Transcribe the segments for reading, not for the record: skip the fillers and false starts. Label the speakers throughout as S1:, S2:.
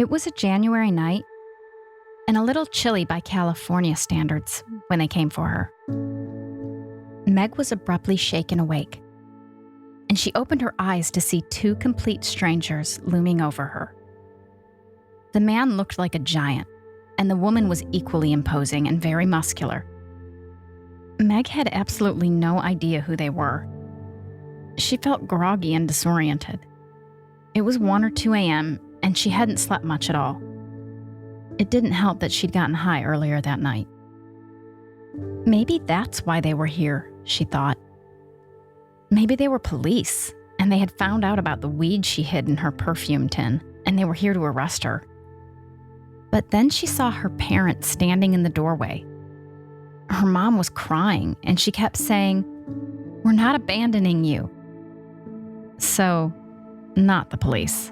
S1: It was a January night, and a little chilly by California standards when they came for her. Meg was abruptly shaken awake, and she opened her eyes to see two complete strangers looming over her. The man looked like a giant, and the woman was equally imposing and very muscular. Meg had absolutely no idea who they were. She felt groggy and disoriented. It was 1 or 2 a.m., and she hadn't slept much at all. It didn't help that she'd gotten high earlier that night. Maybe that's why they were here, she thought. Maybe they were police, and they had found out about the weed she hid in her perfume tin, and they were here to arrest her. But then she saw her parents standing in the doorway. Her mom was crying, and she kept saying, "We're not abandoning you." So, not the police.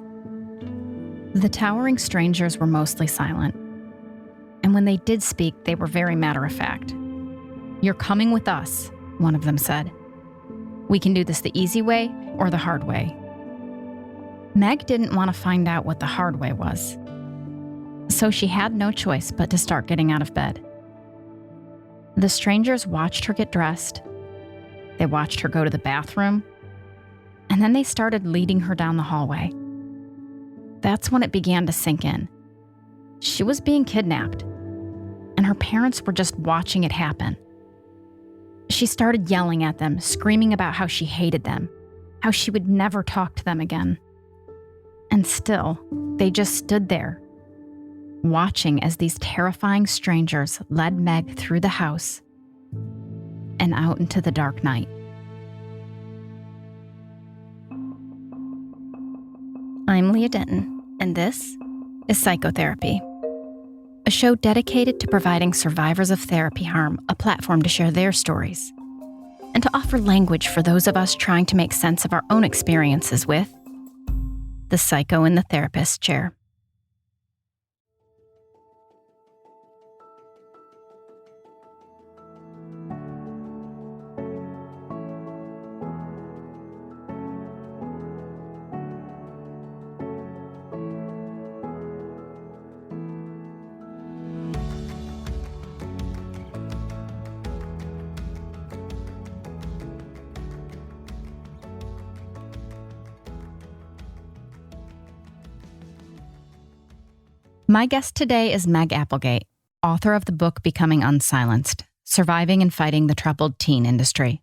S1: The towering strangers were mostly silent, and when they did speak, they were very matter-of-fact. "You're coming with us," one of them said. "We can do this the easy way or the hard way." Meg didn't want to find out what the hard way was, so she had no choice but to start getting out of bed. The strangers watched her get dressed. They watched her go to the bathroom, and then they started leading her down the hallway. That's when it began to sink in. She was being kidnapped, and her parents were just watching it happen. She started yelling at them, screaming about how she hated them, how she would never talk to them again. And still, they just stood there, watching as these terrifying strangers led Meg through the house and out into the dark night. I'm Leah Denton, and this is Psychotherapy, a show dedicated to providing survivors of therapy harm a platform to share their stories and to offer language for those of us trying to make sense of our own experiences with the psycho in the therapist's chair. My guest today is Meg Appelgate, author of the book Becoming Unsilenced: Surviving and Fighting the Troubled Teen Industry.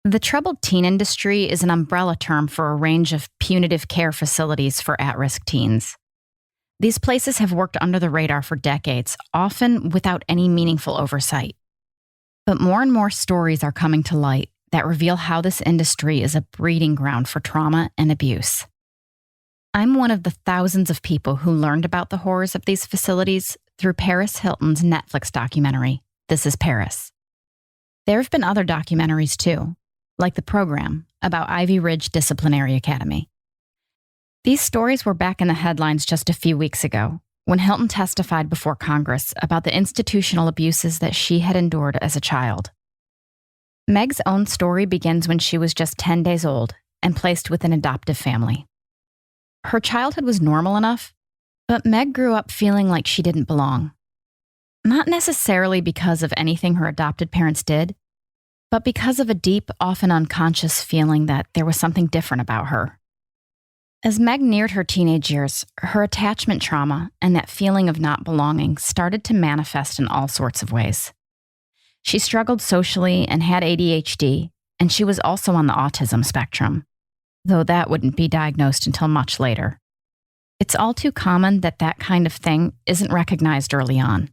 S1: The troubled teen industry is an umbrella term for a range of punitive care facilities for at-risk teens. These places have worked under the radar for decades, often without any meaningful oversight. But more and more stories are coming to light that reveal how this industry is a breeding ground for trauma and abuse. I'm one of the thousands of people who learned about the horrors of these facilities through Paris Hilton's Netflix documentary, This Is Paris. There have been other documentaries too, like The Program, about Ivy Ridge Disciplinary Academy. These stories were back in the headlines just a few weeks ago, when Hilton testified before Congress about the institutional abuses that she had endured as a child. Meg's own story begins when she was just 10 days old and placed with an adoptive family. Her childhood was normal enough, but Meg grew up feeling like she didn't belong. Not necessarily because of anything her adopted parents did, but because of a deep, often unconscious feeling that there was something different about her. As Meg neared her teenage years, her attachment trauma and that feeling of not belonging started to manifest in all sorts of ways. She struggled socially and had ADHD, and she was also on the autism spectrum, though that wouldn't be diagnosed until much later. It's all too common that that kind of thing isn't recognized early on.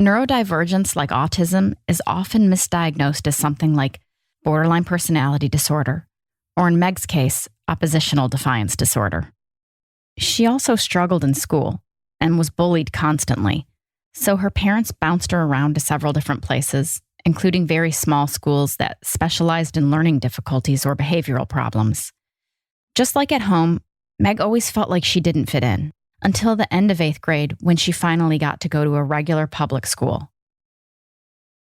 S1: Neurodivergence like autism is often misdiagnosed as something like borderline personality disorder, or in Meg's case, oppositional defiance disorder. She also struggled in school and was bullied constantly, so her parents bounced her around to several different places, including very small schools that specialized in learning difficulties or behavioral problems. Just like at home, Meg always felt like she didn't fit in, until the end of 8th grade when she finally got to go to a regular public school.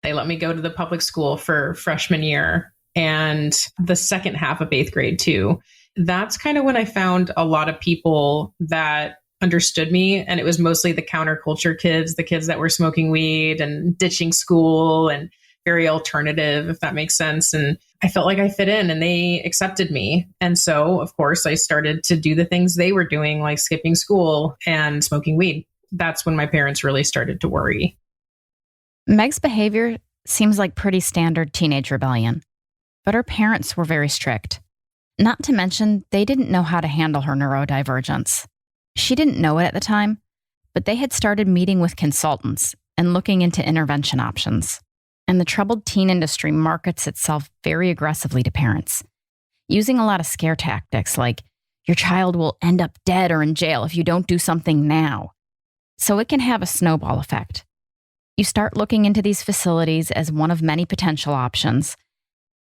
S2: They let me go to the public school for freshman year and the second half of 8th grade too. That's kind of when I found a lot of people that understood me. And it was mostly the counterculture kids, the kids that were smoking weed and ditching school and very alternative, if that makes sense. And I felt like I fit in and they accepted me. And so, of course, I started to do the things they were doing, like skipping school and smoking weed. That's when my parents really started to worry.
S1: Meg's behavior seems like pretty standard teenage rebellion, but her parents were very strict. Not to mention, they didn't know how to handle her neurodivergence. She didn't know it at the time, but they had started meeting with consultants and looking into intervention options. And the troubled teen industry markets itself very aggressively to parents, using a lot of scare tactics like, your child will end up dead or in jail if you don't do something now. So it can have a snowball effect. You start looking into these facilities as one of many potential options,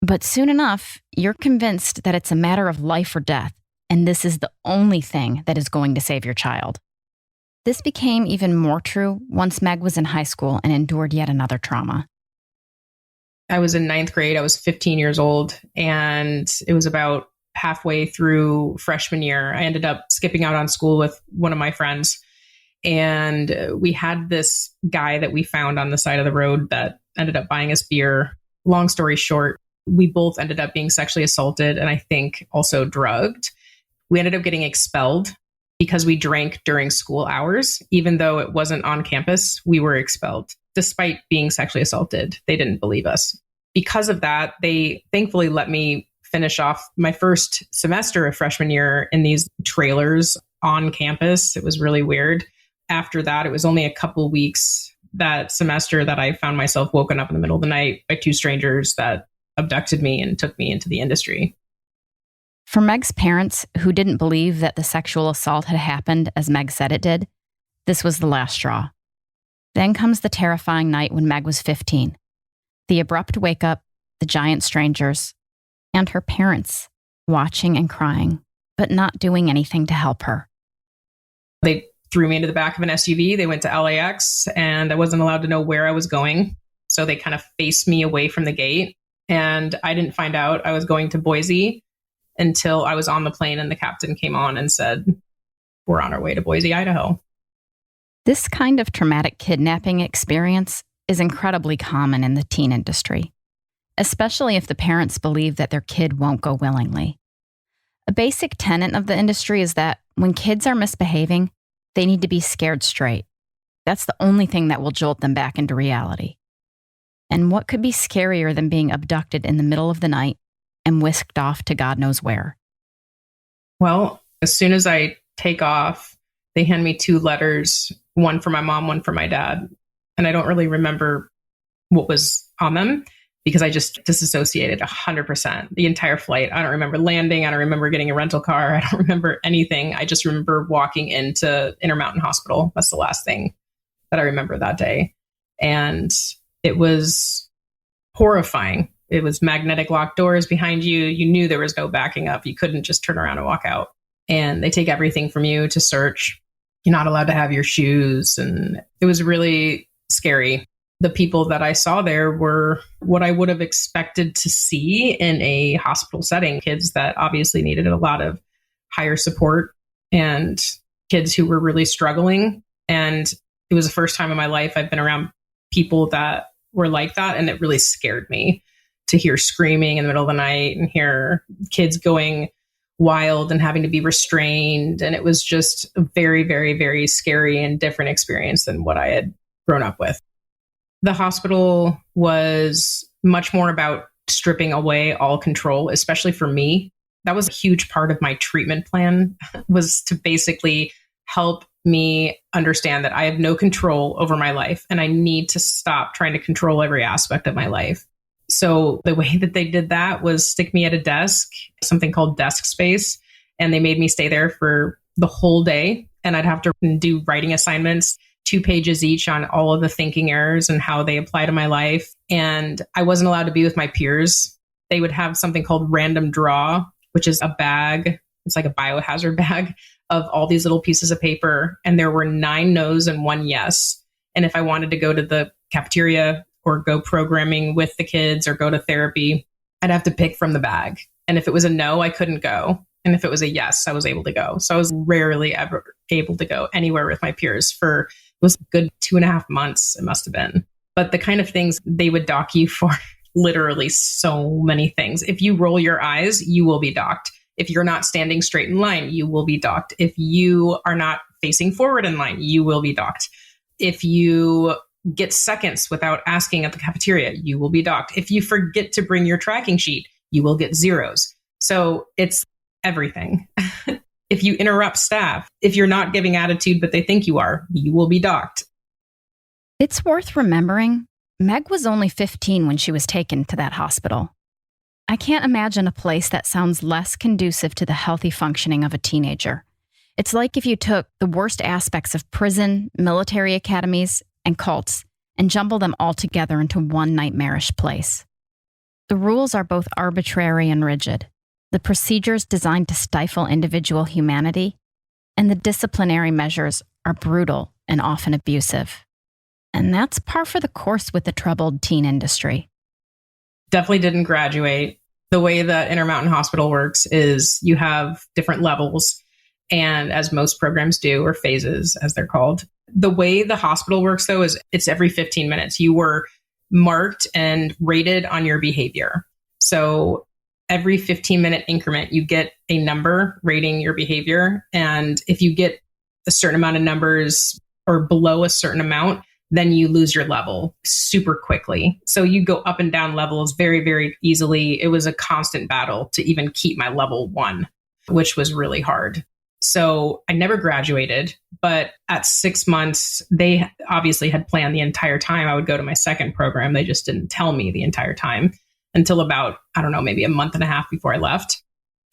S1: but soon enough, you're convinced that it's a matter of life or death, and this is the only thing that is going to save your child. This became even more true once Meg was in high school and endured yet another trauma.
S2: I was in ninth grade. I was 15 years old, and it was about halfway through freshman year. I ended up skipping out on school with one of my friends, and we had this guy that we found on the side of the road that ended up buying us beer. Long story short, we both ended up being sexually assaulted and I think also drugged. We ended up getting expelled because we drank during school hours. Even though it wasn't on campus, we were expelled. Despite being sexually assaulted, they didn't believe us. Because of that, they thankfully let me finish off my first semester of freshman year in these trailers on campus. It was really weird. After that, it was only a couple weeks that semester that I found myself woken up in the middle of the night by two strangers that abducted me and took me into the industry.
S1: For Meg's parents, who didn't believe that the sexual assault had happened as Meg said it did, this was the last straw. Then comes the terrifying night when Meg was 15. The abrupt wake up, the giant strangers, and her parents watching and crying, but not doing anything to help her.
S2: They threw me into the back of an SUV. They went to LAX and I wasn't allowed to know where I was going. So they kind of faced me away from the gate. And I didn't find out I was going to Boise until I was on the plane and the captain came on and said, we're on our way to Boise, Idaho.
S1: This kind of traumatic kidnapping experience is incredibly common in the teen industry, especially if the parents believe that their kid won't go willingly. A basic tenet of the industry is that when kids are misbehaving, they need to be scared straight. That's the only thing that will jolt them back into reality. And what could be scarier than being abducted in the middle of the night and whisked off to God knows where?
S2: Well, as soon as I take off, they hand me two letters, one for my mom, one for my dad. And I don't really remember what was on them because I just disassociated 100%. The entire flight. I don't remember landing. I don't remember getting a rental car. I don't remember anything. I just remember walking into Intermountain Hospital. That's the last thing that I remember that day. And it was horrifying. It was magnetic locked doors behind you. You knew there was no backing up. You couldn't just turn around and walk out. And they take everything from you to search. You're not allowed to have your shoes. And it was really scary. The people that I saw there were what I would have expected to see in a hospital setting. Kids that obviously needed a lot of higher support and kids who were really struggling. And it was the first time in my life I've been around people that were like that. And it really scared me to hear screaming in the middle of the night and hear kids going wild and having to be restrained. And it was just a very, very, very scary and different experience than what I had grown up with. The hospital was much more about stripping away all control, especially for me. That was a huge part of my treatment plan, was to basically help me understand that I have no control over my life and I need to stop trying to control every aspect of my life. So the way that they did that was stick me at a desk, something called desk space, and they made me stay there for the whole day. And I'd have to do writing assignments, 2 pages each on all of the thinking errors and how they apply to my life. And I wasn't allowed to be with my peers. They would have something called random draw, which is a bag. It's like a biohazard bag of all these little pieces of paper. And there were 9 no's and 1 yes. And if I wanted to go to the cafeteria or go programming with the kids or go to therapy, I'd have to pick from the bag. And if it was a no, I couldn't go. And if it was a yes, I was able to go. So I was rarely ever able to go anywhere with my peers for, it was a good 2.5 months, it must have been. But the kind of things they would dock you for, literally so many things. If you roll your eyes, you will be docked. If you're not standing straight in line, you will be docked. If you are not facing forward in line, you will be docked. If you get seconds without asking at the cafeteria, you will be docked. If you forget to bring your tracking sheet, you will get zeros. So it's everything. If you interrupt staff, if you're not giving attitude, but they think you are, you will be docked.
S1: It's worth remembering, Meg was only 15 when she was taken to that hospital. I can't imagine a place that sounds less conducive to the healthy functioning of a teenager. It's like if you took the worst aspects of prison, military academies, and cults and jumbled them all together into one nightmarish place. The rules are both arbitrary and rigid, the procedures designed to stifle individual humanity, and the disciplinary measures are brutal and often abusive. And that's par for the course with the troubled teen industry.
S2: Definitely didn't graduate. The way that Intermountain Hospital works is you have different levels, and as most programs do, or phases as they're called. The way the hospital works, though, is it's every 15 minutes. You were marked and rated on your behavior. So every 15-minute increment, you get a number rating your behavior. And if you get a certain amount of numbers or below a certain amount, then you lose your level super quickly. So you go up and down levels very, very easily. It was a constant battle to even keep my level 1, which was really hard. So I never graduated, but at 6 months, they obviously had planned the entire time I would go to my second program. They just didn't tell me the entire time until about, I don't know, maybe a month and a half before I left.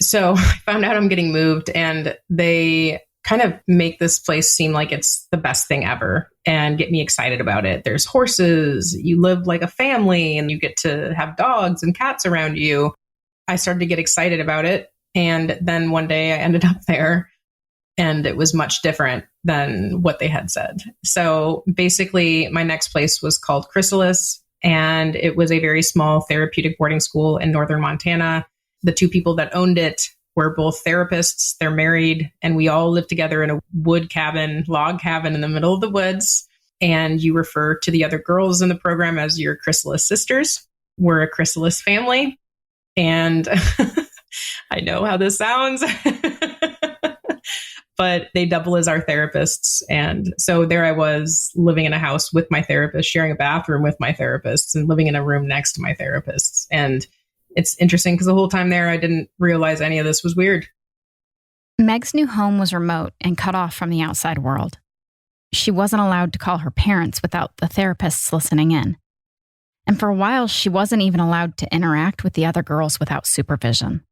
S2: So I found out I'm getting moved, and they kind of make this place seem like it's the best thing ever and get me excited about it. There's horses, you live like a family, and you get to have dogs and cats around you. I started to get excited about it. And then one day I ended up there, and it was much different than what they had said. So basically, my next place was called Chrysalis, and it was a very small therapeutic boarding school in northern Montana. The two people that owned it were both therapists. They're married, and we all lived together in a log cabin in the middle of the woods. And you refer to the other girls in the program as your Chrysalis sisters. We're a Chrysalis family. And I know how this sounds. But they double as our therapists. And so there I was living in a house with my therapist, sharing a bathroom with my therapists, and living in a room next to my therapists. And it's interesting because the whole time there, I didn't realize any of this was weird.
S1: Meg's new home was remote and cut off from the outside world. She wasn't allowed to call her parents without the therapists listening in. And for a while, she wasn't even allowed to interact with the other girls without supervision.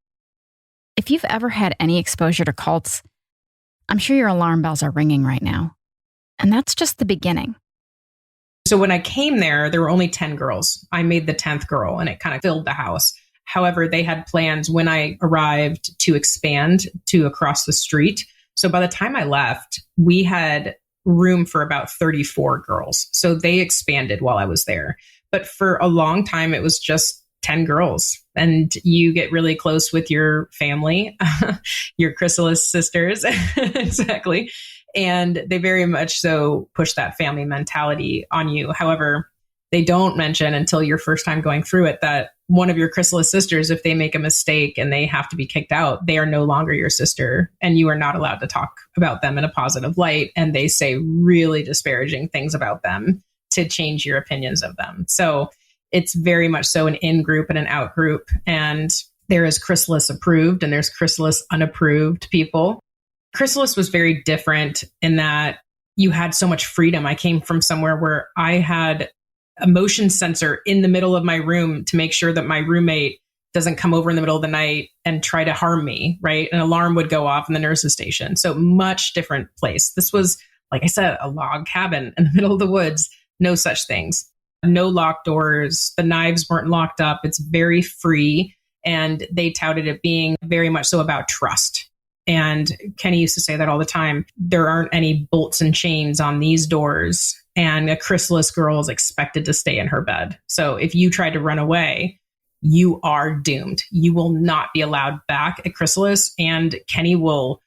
S1: If you've ever had any exposure to cults, I'm sure your alarm bells are ringing right now. And that's just the beginning.
S2: So when I came there were only 10 girls. I made the 10th girl, and it kind of filled the house. However, they had plans when I arrived to expand to across the street. So by the time I left, we had room for about 34 girls. So they expanded while I was there. But for a long time, it was just 10 girls. And you get really close with your family, your Chrysalis sisters. Exactly. And they very much so push that family mentality on you. However, they don't mention until your first time going through it that one of your Chrysalis sisters, if they make a mistake and they have to be kicked out, they are no longer your sister, and you are not allowed to talk about them in a positive light. And they say really disparaging things about them to change your opinions of them. So it's very much so an in-group and an out-group. And there is Chrysalis approved and there's Chrysalis unapproved people. Chrysalis was very different in that you had so much freedom. I came from somewhere where I had a motion sensor in the middle of my room to make sure that my roommate doesn't come over in the middle of the night and try to harm me, right? An alarm would go off in the nurse's station. So much different place. This was, like I said, a log cabin in the middle of the woods. No such things. No locked doors. The knives weren't locked up. It's very free. And they touted it being very much so about trust. And Kenny used to say that all the time. There aren't any bolts and chains on these doors. And a Chrysalis girl is expected to stay in her bed. So if you tried to run away, you are doomed. You will not be allowed back at Chrysalis. And Kenny will,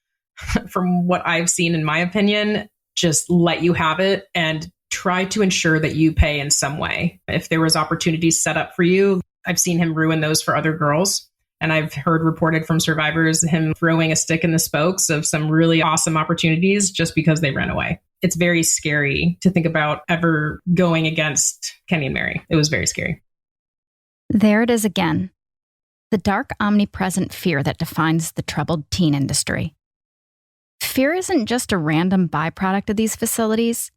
S2: from what I've seen, in my opinion, just let you have it and try to ensure that you pay in some way. If there was opportunities set up for you, I've seen him ruin those for other girls. And I've heard reported from survivors him throwing a stick in the spokes of some really awesome opportunities just because they ran away. It's very scary to think about ever going against Kenny and Mary. It was very scary.
S1: There it is again. The dark, omnipresent fear that defines the troubled teen industry. Fear isn't just a random byproduct of these facilities.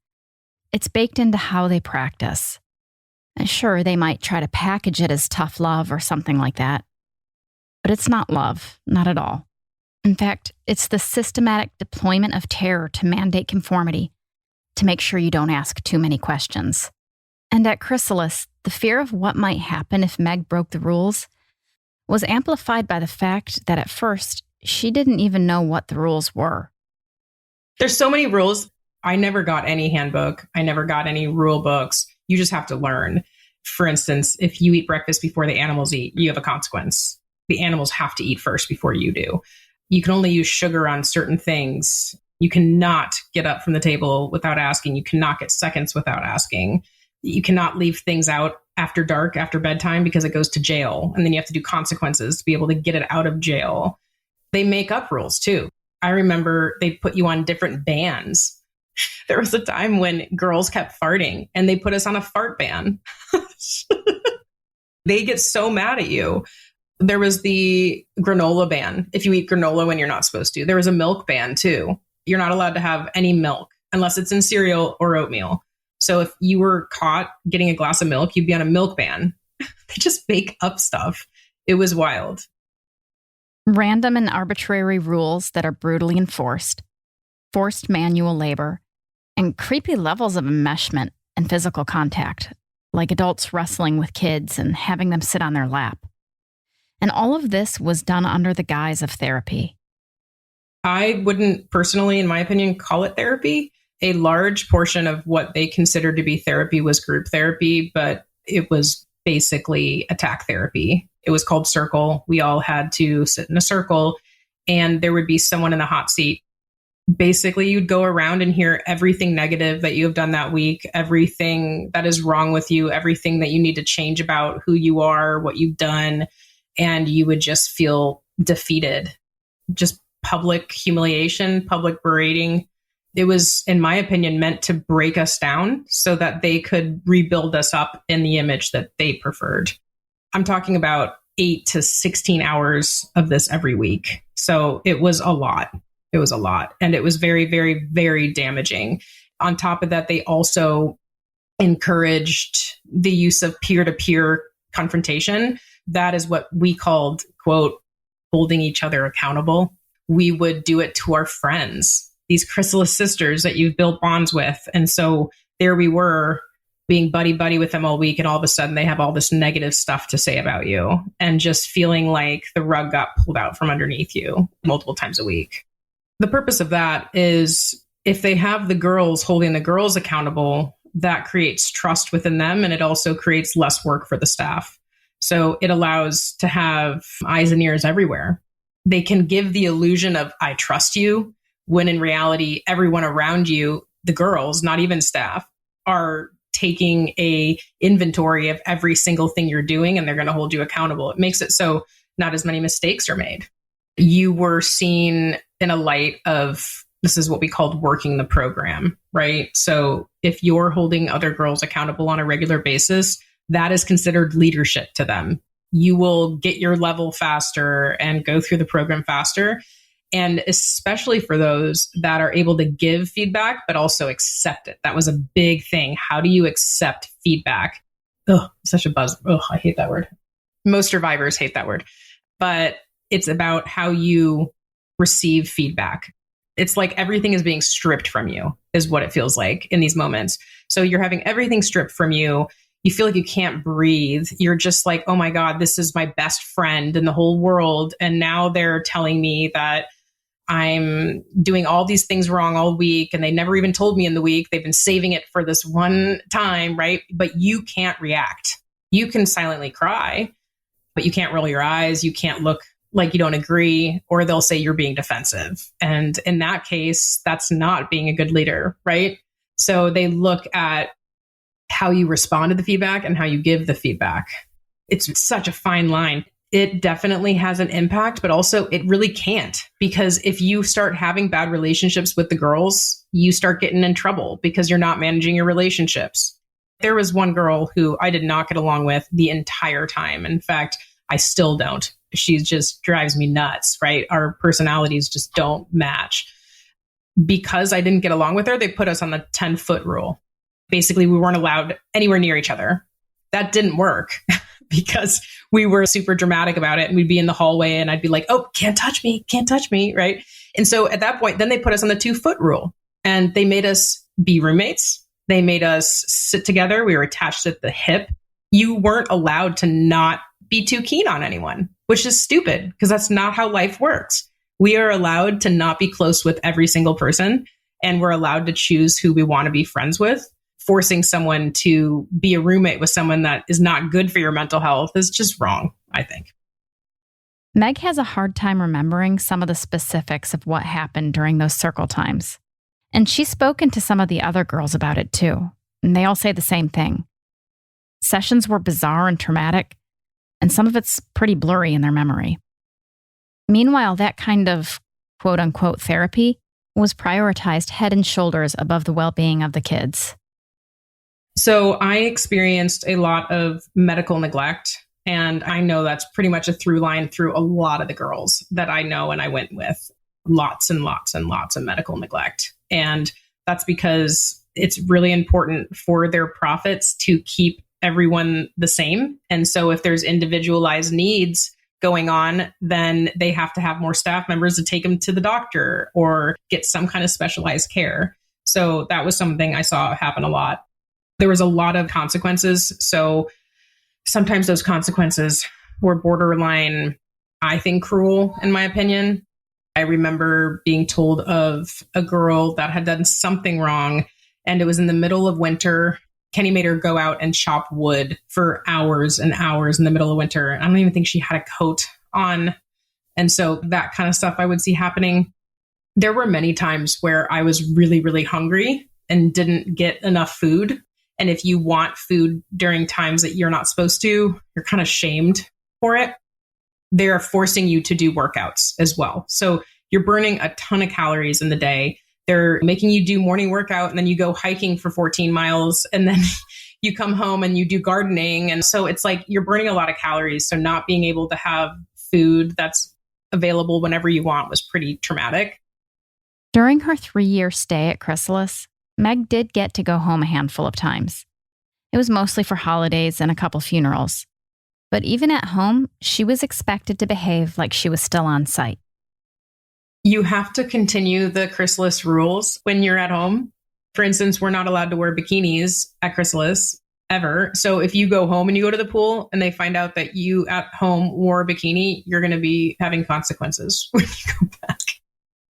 S1: It's baked into how they practice. And sure, they might try to package it as tough love or something like that. But it's not love, not at all. In fact, it's the systematic deployment of terror to mandate conformity, to make sure you don't ask too many questions. And at Chrysalis, the fear of what might happen if Meg broke the rules was amplified by the fact that at first, she didn't even know what the rules were.
S2: There's so many rules. I never got any handbook. I never got any rule books. You just have to learn. For instance, if you eat breakfast before the animals eat, you have a consequence. The animals have to eat first before you do. You can only use sugar on certain things. You cannot get up from the table without asking. You cannot get seconds without asking. You cannot leave things out after dark, after bedtime, because it goes to jail. And then you have to do consequences to be able to get it out of jail. They make up rules too. I remember they put you on different bans. There was a time when girls kept farting and they put us on a fart ban. They get so mad at you. There was the granola ban. If you eat granola when you're not supposed to. There was a milk ban too. You're not allowed to have any milk unless it's in cereal or oatmeal. So if you were caught getting a glass of milk, you'd be on a milk ban. They just make up stuff. It was wild.
S1: Random and arbitrary rules that are brutally enforced, forced manual labor, and creepy levels of enmeshment and physical contact, like adults wrestling with kids and having them sit on their lap. And all of this was done under the guise of therapy.
S2: I wouldn't personally, in my opinion, call it therapy. A large portion of what they considered to be therapy was group therapy, but it was basically attack therapy. It was called circle. We all had to sit in a circle and there would be someone in the hot seat. Basically, you'd go around and hear everything negative that you have done that week, everything that is wrong with you, everything that you need to change about who you are, what you've done. And you would just feel defeated. Just public humiliation, public berating. It was, in my opinion, meant to break us down so that they could rebuild us up in the image that they preferred. I'm talking about 8 to 16 hours of this every week. So it was a lot. It was a lot. And it was very, very, very damaging. On top of that, they also encouraged the use of peer-to-peer confrontation. That is what we called, quote, holding each other accountable. We would do it to our friends, these Chrysalis sisters that you've built bonds with. And so there we were being buddy-buddy with them all week. And all of a sudden they have all this negative stuff to say about you and just feeling like the rug got pulled out from underneath you multiple times a week. The purpose of that is if they have the girls holding the girls accountable, that creates trust within them. And it also creates less work for the staff. So it allows to have eyes and ears everywhere. They can give the illusion of, I trust you, when in reality, everyone around you, the girls, not even staff, are taking a inventory of every single thing you're doing, and they're going to hold you accountable. It makes it so not as many mistakes are made. You were seen in a light of, this is what we called working the program, right? So if you're holding other girls accountable on a regular basis, that is considered leadership to them. You will get your level faster and go through the program faster. And especially for those that are able to give feedback, but also accept it. That was a big thing. How do you accept feedback? Oh, such a buzz. Oh, I hate that word. Most survivors hate that word. But it's about how you receive feedback. It's like everything is being stripped from you, is what it feels like in these moments. So you're having everything stripped from you. You feel like you can't breathe. You're just like, oh my God, this is my best friend in the whole world. And now they're telling me that I'm doing all these things wrong all week. And they never even told me in the week. They've been saving it for this one time, right? But you can't react. You can silently cry. but you can't roll your eyes. You can't look like you don't agree, or they'll say you're being defensive. And in that case, that's not being a good leader, right? So they look at how you respond to the feedback and how you give the feedback. It's such a fine line. It definitely has an impact, but also it really can't, because if you start having bad relationships with the girls, you start getting in trouble because you're not managing your relationships. There was one girl who I did not get along with the entire time. In fact, I still don't. She just drives me nuts, right? Our personalities just don't match. Because I didn't get along with her, they put us on the 10-foot rule. Basically, we weren't allowed anywhere near each other. That didn't work because we were super dramatic about it. And we'd be in the hallway and I'd be like, oh, can't touch me, right? And so at that point, then they put us on the 2-foot rule and they made us be roommates. They made us sit together. We were attached at the hip. You weren't allowed to not be too keen on anyone, which is stupid because that's not how life works. We are allowed to not be close with every single person, and we're allowed to choose who we want to be friends with. Forcing someone to be a roommate with someone that is not good for your mental health is just wrong, I think.
S1: Meg has a hard time remembering some of the specifics of what happened during those circle times. And she's spoken to some of the other girls about it too, and they all say the same thing. Sessions were bizarre and traumatic, and some of it's pretty blurry in their memory. Meanwhile, that kind of quote-unquote therapy was prioritized head and shoulders above the well-being of the kids.
S2: So I experienced a lot of medical neglect, and I know that's pretty much a through line through a lot of the girls that I know and I went with. Lots and lots and lots of medical neglect. And that's because it's really important for their profits to keep everyone the same. And so if there's individualized needs going on, then they have to have more staff members to take them to the doctor or get some kind of specialized care. So that was something I saw happen a lot. There was a lot of consequences. So sometimes those consequences were borderline, I think, cruel, in my opinion. I remember being told of a girl that had done something wrong, and it was in the middle of winter. Kenny made her go out and chop wood for hours and hours in the middle of winter. I don't even think she had a coat on. And so that kind of stuff I would see happening. There were many times where I was really, really hungry and didn't get enough food. And if you want food during times that you're not supposed to, you're kind of shamed for it. They're forcing you to do workouts as well. So you're burning a ton of calories in the day. They're making you do morning workout, and then you go hiking for 14 miles, and then you come home and you do gardening. And so it's like you're burning a lot of calories. So not being able to have food that's available whenever you want was pretty traumatic.
S1: During her 3-year stay at Chrysalis, Meg did get to go home a handful of times. It was mostly for holidays and a couple funerals. But even at home, she was expected to behave like she was still on site.
S2: You have to continue the Chrysalis rules when you're at home. For instance, we're not allowed to wear bikinis at Chrysalis ever. So if you go home and you go to the pool and they find out that you at home wore a bikini, you're going to be having consequences when you go back.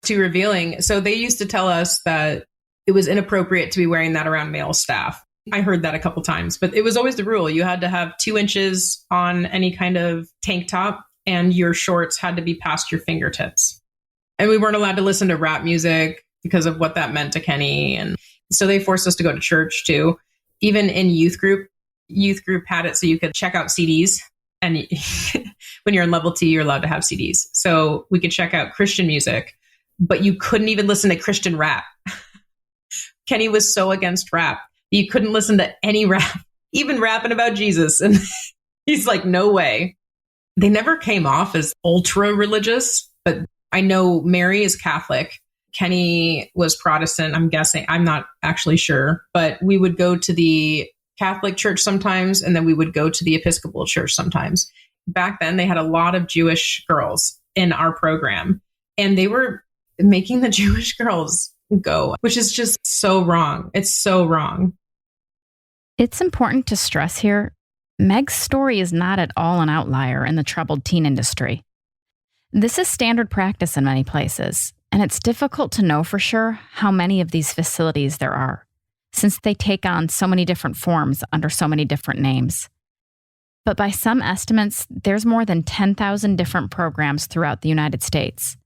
S2: Too revealing. So they used to tell us that it was inappropriate to be wearing that around male staff. I heard that a couple times, but it was always the rule. You had to have 2 inches on any kind of tank top, and your shorts had to be past your fingertips. And we weren't allowed to listen to rap music because of what that meant to Kenny. And so they forced us to go to church too. Even in youth group had it so you could check out CDs. And when you're in level 2, you're allowed to have CDs. So we could check out Christian music, but you couldn't even listen to Christian rap. Kenny was so against rap. You couldn't listen to any rap, even rapping about Jesus. And he's like, no way. They never came off as ultra religious, but I know Mary is Catholic. Kenny was Protestant, I'm guessing. I'm not actually sure, but we would go to the Catholic church sometimes, and then we would go to the Episcopal church sometimes. Back then, they had a lot of Jewish girls in our program, and they were making the Jewish girls go, which is just so wrong. It's so wrong.
S1: It's important to stress here, Meg's story is not at all an outlier in the troubled teen industry. This is standard practice in many places, and it's difficult to know for sure how many of these facilities there are, since they take on so many different forms under so many different names. But by some estimates, there's more than 10,000 different programs throughout the United States,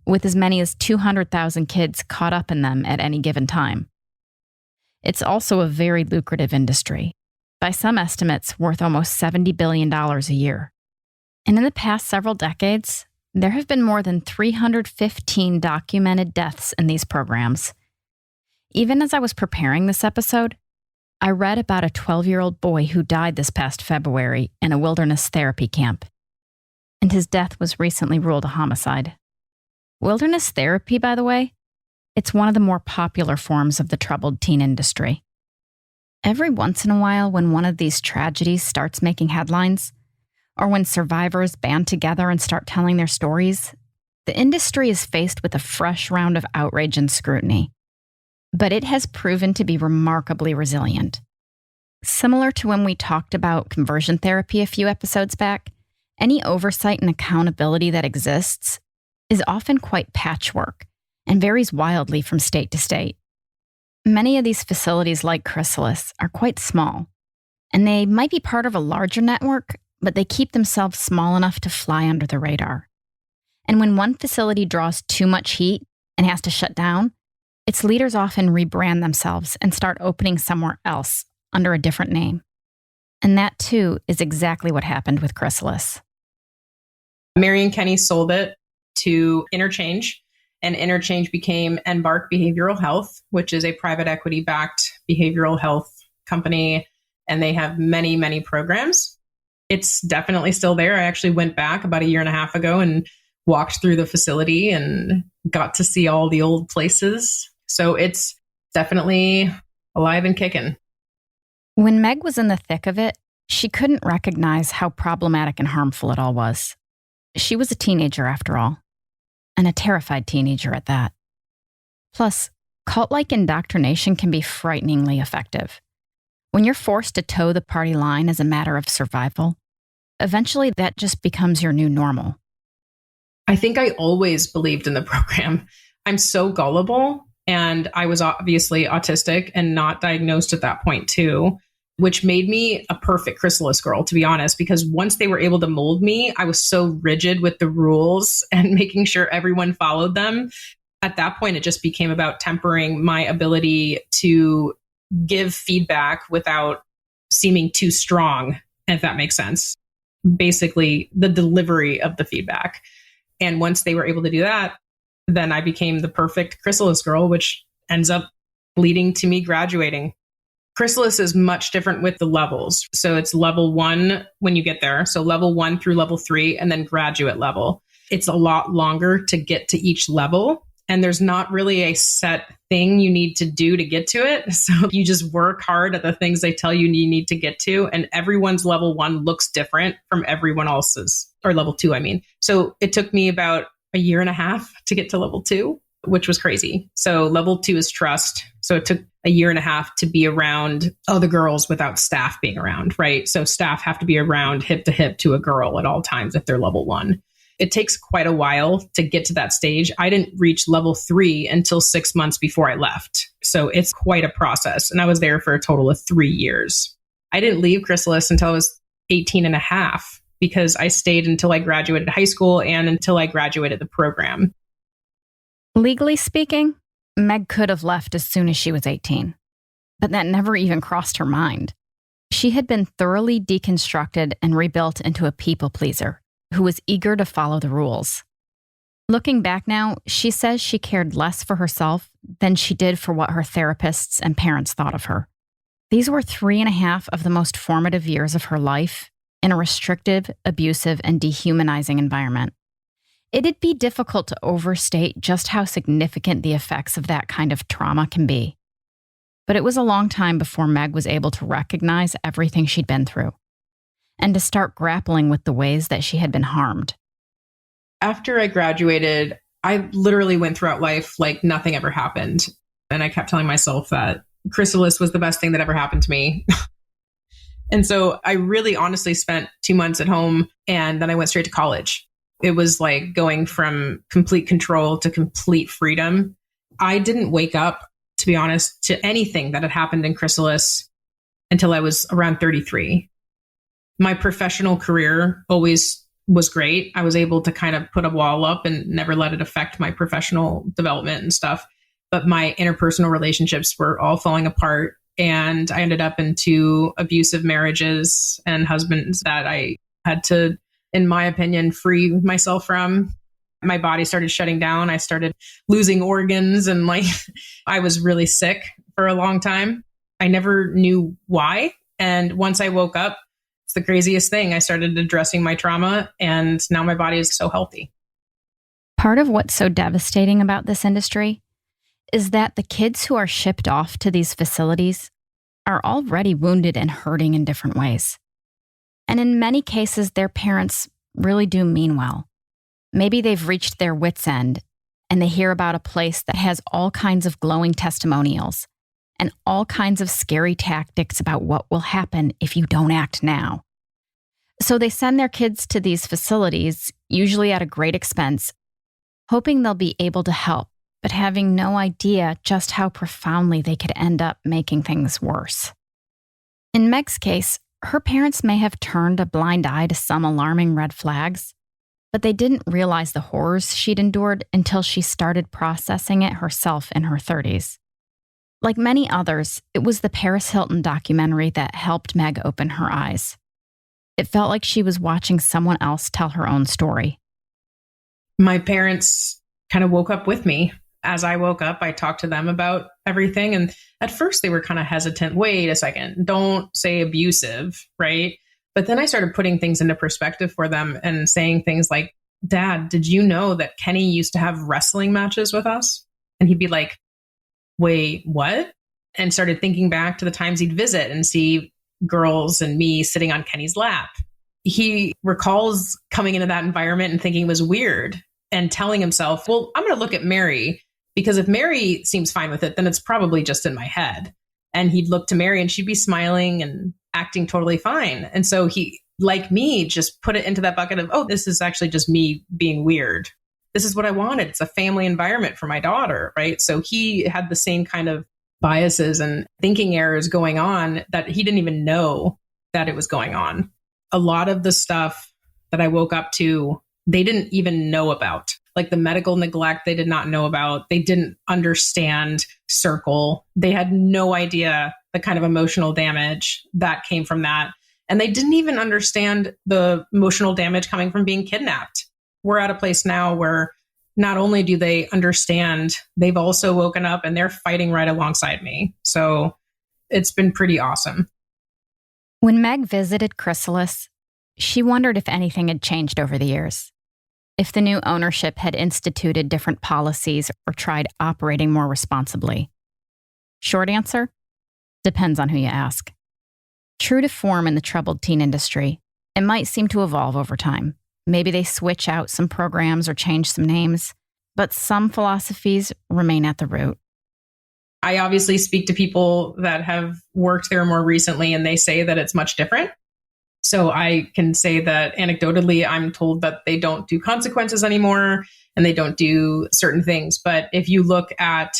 S1: with as many as 200,000 kids caught up in them at any given time. It's also a very lucrative industry, by some estimates worth almost $70 billion a year. And in the past several decades, there have been more than 315 documented deaths in these programs. Even as I was preparing this episode, I read about a 12-year-old boy who died this past February in a wilderness therapy camp. And his death was recently ruled a homicide. Wilderness therapy, by the way, it's one of the more popular forms of the troubled teen industry. Every once in a while, when one of these tragedies starts making headlines, or when survivors band together and start telling their stories, the industry is faced with a fresh round of outrage and scrutiny. But it has proven to be remarkably resilient. Similar to when we talked about conversion therapy a few episodes back, any oversight and accountability that exists is often quite patchwork and varies wildly from state to state. Many of these facilities, like Chrysalis, are quite small, and they might be part of a larger network, but they keep themselves small enough to fly under the radar. And when one facility draws too much heat and has to shut down, its leaders often rebrand themselves and start opening somewhere else under a different name. And that, too, is exactly what happened with Chrysalis.
S2: Mary and Kenny sold it to Interchange, and Interchange became Embark Behavioral Health, which is a private equity-backed behavioral health company, and they have many, many programs. It's definitely still there. I actually went back about a year and a half ago and walked through the facility and got to see all the old places. So it's definitely alive and kicking.
S1: When Meg was in the thick of it, she couldn't recognize how problematic and harmful it all was. She was a teenager, after all, and a terrified teenager at that. Plus, cult-like indoctrination can be frighteningly effective. When you're forced to toe the party line as a matter of survival, eventually that just becomes your new normal.
S2: I think I always believed in the program. I'm so gullible, and I was obviously autistic and not diagnosed at that point too, which made me a perfect Chrysalis girl, to be honest, because once they were able to mold me, I was so rigid with the rules and making sure everyone followed them. At that point, it just became about tempering my ability to give feedback without seeming too strong, if that makes sense. Basically, the delivery of the feedback. And once they were able to do that, then I became the perfect Chrysalis girl, which ends up leading to me graduating. Chrysalis is much different with the levels. So it's level 1 when you get there. So level 1 through level 3, and then graduate level. It's a lot longer to get to each level. And there's not really a set thing you need to do to get to it. So you just work hard at the things they tell you need to get to. And everyone's level 1 looks different from everyone else's, or level 2, I mean. So it took me about a year and a half to get to level 2, which was crazy. So level 2 is trust. So it took a year and a half to be around other girls without staff being around, right? So staff have to be around hip to hip to a girl at all times if they're level 1. It takes quite a while to get to that stage. I didn't reach level 3 until 6 months before I left. So it's quite a process. And I was there for a total of 3 years. I didn't leave Chrysalis until I was 18 and a half because I stayed until I graduated high school and until I graduated the program.
S1: Legally speaking, Meg could have left as soon as she was 18, but that never even crossed her mind. She had been thoroughly deconstructed and rebuilt into a people pleaser who was eager to follow the rules. Looking back now, she says she cared less for herself than she did for what her therapists and parents thought of her. These were 3.5 of the most formative years of her life in a restrictive, abusive, and dehumanizing environment. It'd be difficult to overstate just how significant the effects of that kind of trauma can be. But it was a long time before Meg was able to recognize everything she'd been through and to start grappling with the ways that she had been harmed.
S2: After I graduated, I literally went throughout life like nothing ever happened. And I kept telling myself that Chrysalis was the best thing that ever happened to me. And so I really honestly spent 2 months at home, and then I went straight to college. It was like going from complete control to complete freedom. I didn't wake up, to be honest, to anything that had happened in Chrysalis until I was around 33. My professional career always was great. I was able to kind of put a wall up and never let it affect my professional development and stuff. But my interpersonal relationships were all falling apart. And I ended up into abusive marriages and husbands that I had to, in my opinion, free myself from. My body started shutting down. I started losing organs and I was really sick for a long time. I never knew why. And once I woke up, it's the craziest thing. I started addressing my trauma and now my body is so healthy.
S1: Part of what's so devastating about this industry is that the kids who are shipped off to these facilities are already wounded and hurting in different ways. And in many cases, their parents really do mean well. Maybe they've reached their wits' end and they hear about a place that has all kinds of glowing testimonials and all kinds of scary tactics about what will happen if you don't act now. So they send their kids to these facilities, usually at a great expense, hoping they'll be able to help, but having no idea just how profoundly they could end up making things worse. In Meg's case, her parents may have turned a blind eye to some alarming red flags, but they didn't realize the horrors she'd endured until she started processing it herself in her 30s. Like many others, it was the Paris Hilton documentary that helped Meg open her eyes. It felt like she was watching someone else tell her own story.
S2: My parents kind of woke up with me. As I woke up, I talked to them about everything. And at first they were kind of hesitant. Wait a second, don't say abusive, right? But then I started putting things into perspective for them and saying things like, Dad, did you know that Kenny used to have wrestling matches with us? And he'd be like, wait, what? And started thinking back to the times he'd visit and see girls and me sitting on Kenny's lap. He recalls coming into that environment and thinking it was weird and telling himself, well, I'm going to look at Mary, because if Mary seems fine with it, then it's probably just in my head. And he'd look to Mary and she'd be smiling and acting totally fine. And so he, like me, just put it into that bucket of, oh, this is actually just me being weird. This is what I wanted. It's a family environment for my daughter, right? So he had the same kind of biases and thinking errors going on that he didn't even know that it was going on. A lot of the stuff that I woke up to, they didn't even know about. Like the medical neglect, they did not know about. They didn't understand circle. They had no idea the kind of emotional damage that came from that. And they didn't even understand the emotional damage coming from being kidnapped. We're at a place now where not only do they understand, they've also woken up and they're fighting right alongside me. So it's been pretty awesome.
S1: When Meg visited Chrysalis, she wondered if anything had changed over the years. If the new ownership had instituted different policies or tried operating more responsibly. Short answer? Depends on who you ask. True to form in the troubled teen industry, it might seem to evolve over time. Maybe they switch out some programs or change some names, but some philosophies remain at the root.
S2: I obviously speak to people that have worked there more recently, and they say that it's much different. So I can say that anecdotally, I'm told that they don't do consequences anymore and they don't do certain things. But if you look at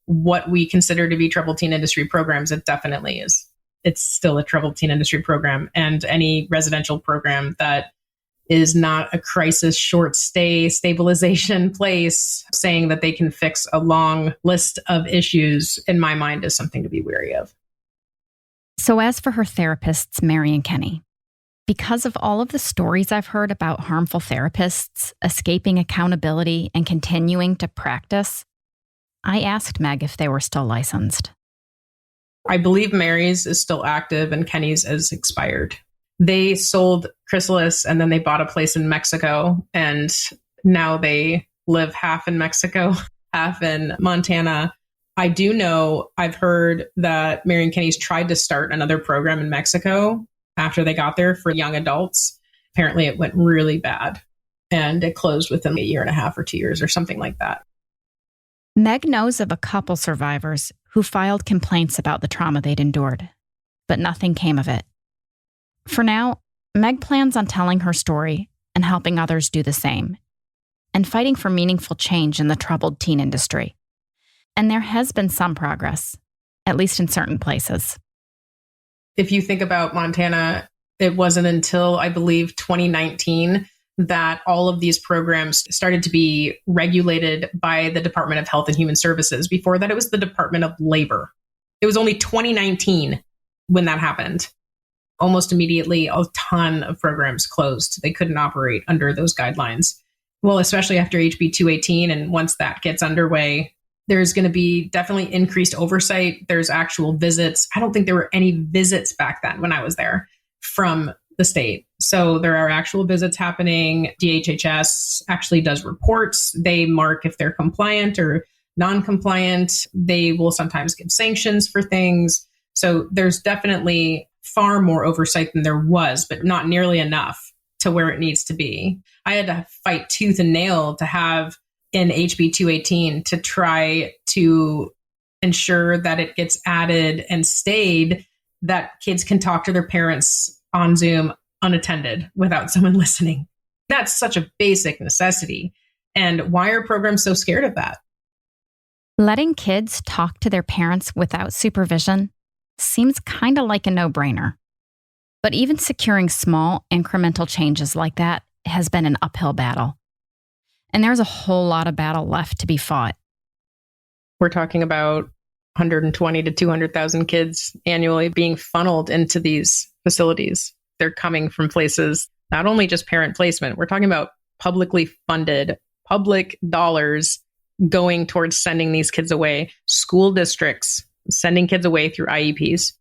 S2: what we consider to be troubled teen industry programs, it definitely is. It's still a troubled teen industry program, and any residential program that is not a crisis short stay stabilization place saying that they can fix a long list of issues, in my mind, is something to be wary of.
S1: So as for her therapists, Mary and Kenny, because of all of the stories I've heard about harmful therapists escaping accountability and continuing to practice, I asked Meg if they were still licensed.
S2: I believe Mary's is still active and Kenny's is expired. They sold Chrysalis and then they bought a place in Mexico, and now they live half in Mexico, half in Montana. I do know, I've heard that Mary and Kenny's tried to start another program in Mexico after they got there for young adults. Apparently it went really bad and it closed within a year and a half or 2 years or something like that.
S1: Meg knows of a couple survivors who filed complaints about the trauma they'd endured, but nothing came of it. For now, Meg plans on telling her story and helping others do the same, and fighting for meaningful change in the troubled teen industry. And there has been some progress, at least in certain places.
S2: If you think about Montana, It wasn't until, I believe, 2019 that all of these programs started to be regulated by the Department of Health and Human Services. Before that, it was the Department of Labor. It was only 2019 when that happened. Almost immediately, a ton of programs closed. They couldn't operate under those guidelines. Well, especially after HB 218. And once that gets underway, there's going to be definitely increased oversight. There's actual visits. I don't think there were any visits back then when I was there from the state. So there are actual visits happening. DHHS actually does reports. They mark if they're compliant or non-compliant. They will sometimes give sanctions for things. So there's definitely far more oversight than there was, but not nearly enough to where it needs to be. I had to fight tooth and nail to have in HB 218 to try to ensure that it gets added and stayed, that kids can talk to their parents on Zoom unattended without someone listening. That's such a basic necessity. And why are programs so scared of that?
S1: Letting kids talk to their parents without supervision seems kind of like a no-brainer. But even securing small, incremental changes like that has been an uphill battle. And there's a whole lot of battle left to be fought.
S2: We're talking about 120 to 200,000 kids annually being funneled into these facilities. They're coming from places, not only just parent placement, we're talking about publicly funded, public dollars going towards sending these kids away. School districts sending kids away through IEPs.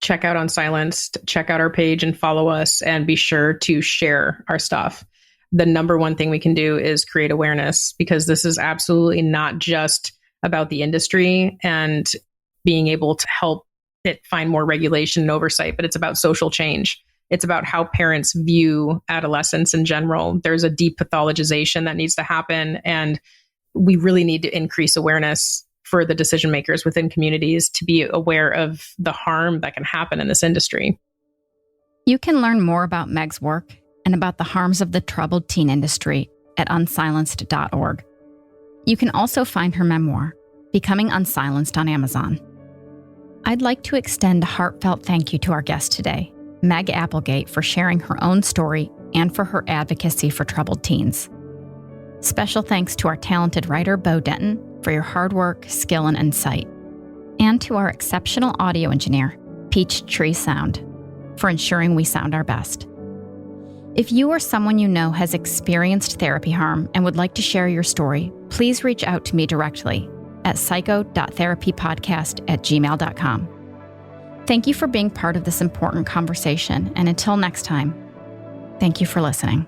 S2: Check out Unsilenced, check out our page and follow us, and be sure to share our stuff. The number one thing we can do is create awareness, because this is absolutely not just about the industry and being able to help it find more regulation and oversight, but it's about social change. It's about how parents view adolescents in general. There's a deep pathologization that needs to happen, and we really need to increase awareness for the decision makers within communities to be aware of the harm that can happen in this industry.
S1: You can learn more about Meg's work and about the harms of the troubled teen industry at unsilenced.org. You can also find her memoir, Becoming Unsilenced, on Amazon. I'd like to extend a heartfelt thank you to our guest today, Meg Appelgate, for sharing her own story and for her advocacy for troubled teens. Special thanks to our talented writer, Bo Denton, for your hard work, skill, and insight. And to our exceptional audio engineer, Peachtree Sound, for ensuring we sound our best. If you or someone you know has experienced therapy harm and would like to share your story, please reach out to me directly at psycho.therapypodcast@gmail.com. Thank you for being part of this important conversation, and until next time, thank you for listening.